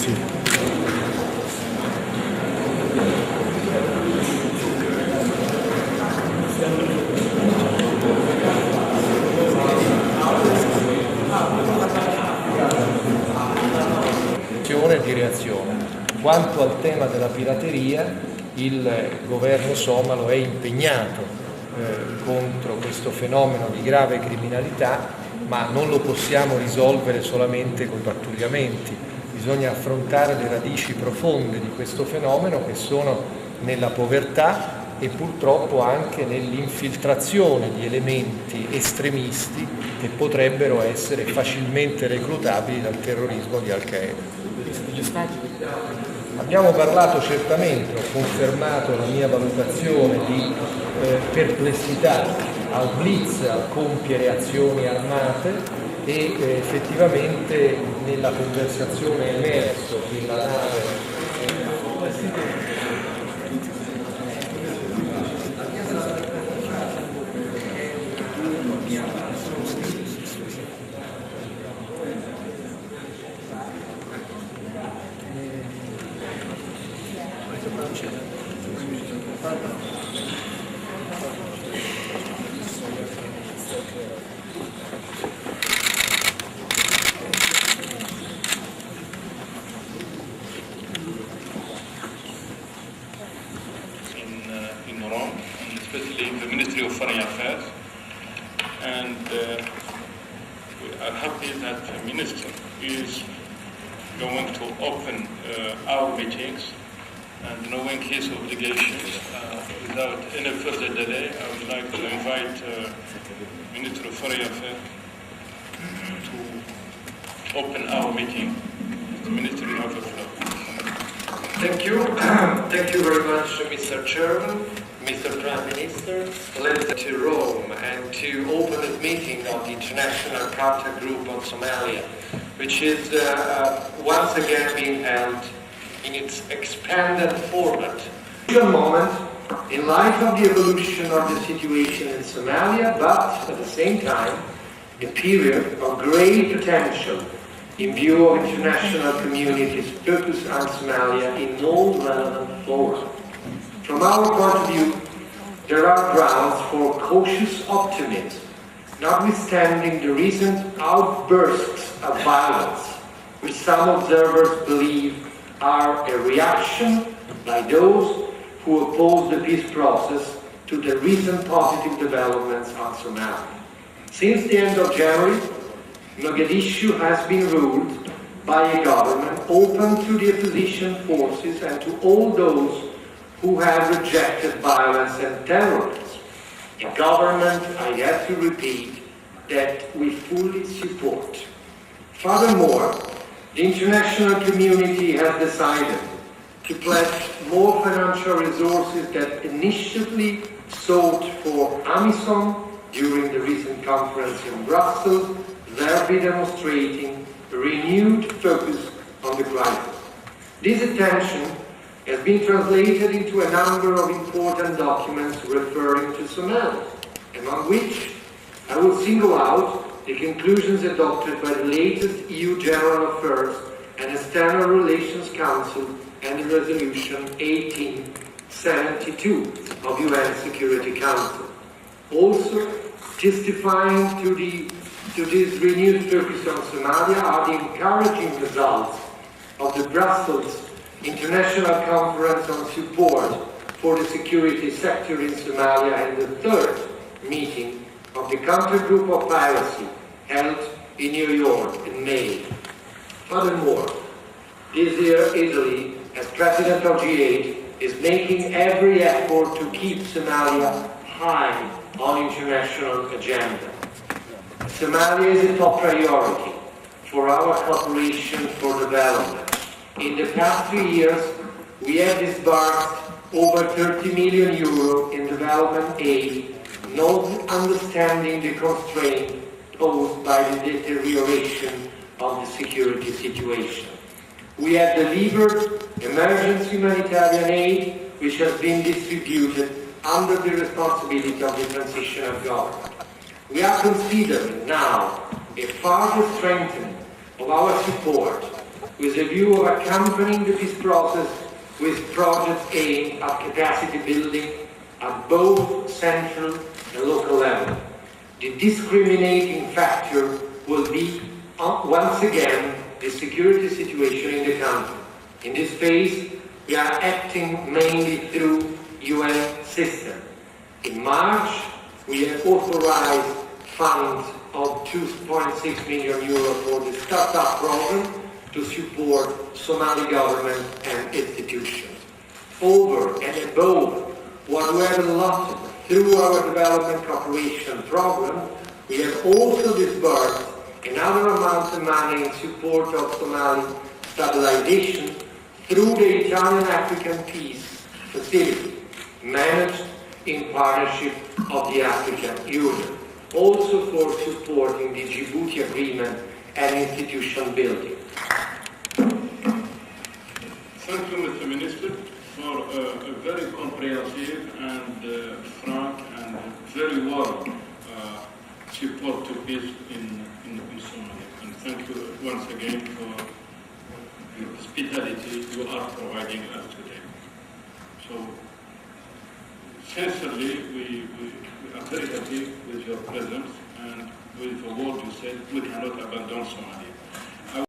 Sì. Di reazione. Quanto al tema della pirateria, il governo somalo è impegnato contro questo fenomeno di grave criminalità, ma non lo possiamo risolvere solamente con pattugliamenti. Bisogna affrontare le radici profonde di questo fenomeno, che sono nella povertà e purtroppo anche nell'infiltrazione di elementi estremisti che potrebbero essere facilmente reclutabili dal terrorismo di Al-Qaeda. Abbiamo parlato certamente, ho confermato la mia valutazione di perplessità al blitz, a compiere azioni armate e effettivamente nella conversazione è emerso che la nave in Rome, and especially in the Ministry of Foreign Affairs. And we are happy that the Minister is going to open our meetings, and knowing his obligations, without any further delay, I would like to invite Minister of Foreign Affairs to open our meeting. The Minister, you have the floor. Thank you. Thank you very much, Mr. Chairman, Mr. Prime Minister. Let's to Rome and to open a meeting of the International Kartaa Group on Somalia, which is once again being held in its expanded format. A moment in light of the evolution of the situation in Somalia, but at the same time, a period of great potential in view of international community's focus on Somalia in all relevant fora. From our point of view, there are grounds for cautious optimism, notwithstanding the recent outbursts of violence, which some observers believe are a reaction by those who oppose the peace process to the recent positive developments on Somalia. Since the end of January, Mogadishu has been ruled by a government open to the opposition forces and to all those who have rejected violence and terrorism. A government, I have to repeat, that we fully support. Furthermore, the international community has decided to pledge more financial resources that initially sought for AMISOM during the recent conference in Brussels, thereby demonstrating a renewed focus on the crisis. This attention has been translated into a number of important documents referring to Somalia, among which I will single out the conclusions adopted by the latest EU General Affairs and External Relations Council and the Resolution 1872 of UN Security Council. Also, testifying to this renewed focus on Somalia are the encouraging results of the Brussels International Conference on Support for the Security Sector in Somalia and the third meeting of the Countergroup of Piracy held in New York in May. Furthermore, this year Italy, as President of G8, is making every effort to keep Somalia high on international agenda. Somalia is a top priority for our cooperation for development. In the past 3 years, we have disbursed over 30 million euro in development aid, not understanding the constraint posed by the deterioration of the security situation. We have delivered emergency humanitarian aid, which has been distributed under the responsibility of the transitional government. We are considering now a further strengthening of our support with a view of accompanying the peace process with projects aimed at capacity building at both central and local level. The discriminating factor will be, once again, the security situation in the country. In this phase, we are acting mainly through UN system. In March, we have authorized funds of 2.6 million euro for the startup program to support Somali government and institutions. Over and above what we have allotted through our development cooperation program, we have also disbursed another amount of money in support of Somali stabilization through the Italian-African Peace Facility, managed in partnership of the African Union, also for supporting the Djibouti Agreement and institution building. Thank you, Mr. Minister, for a very comprehensive and frank and very warm support to peace in Somalia. And thank you once again for the hospitality you are providing us today. So, sincerely, we are very happy with your presence and with the word you said, we cannot abandon Somalia.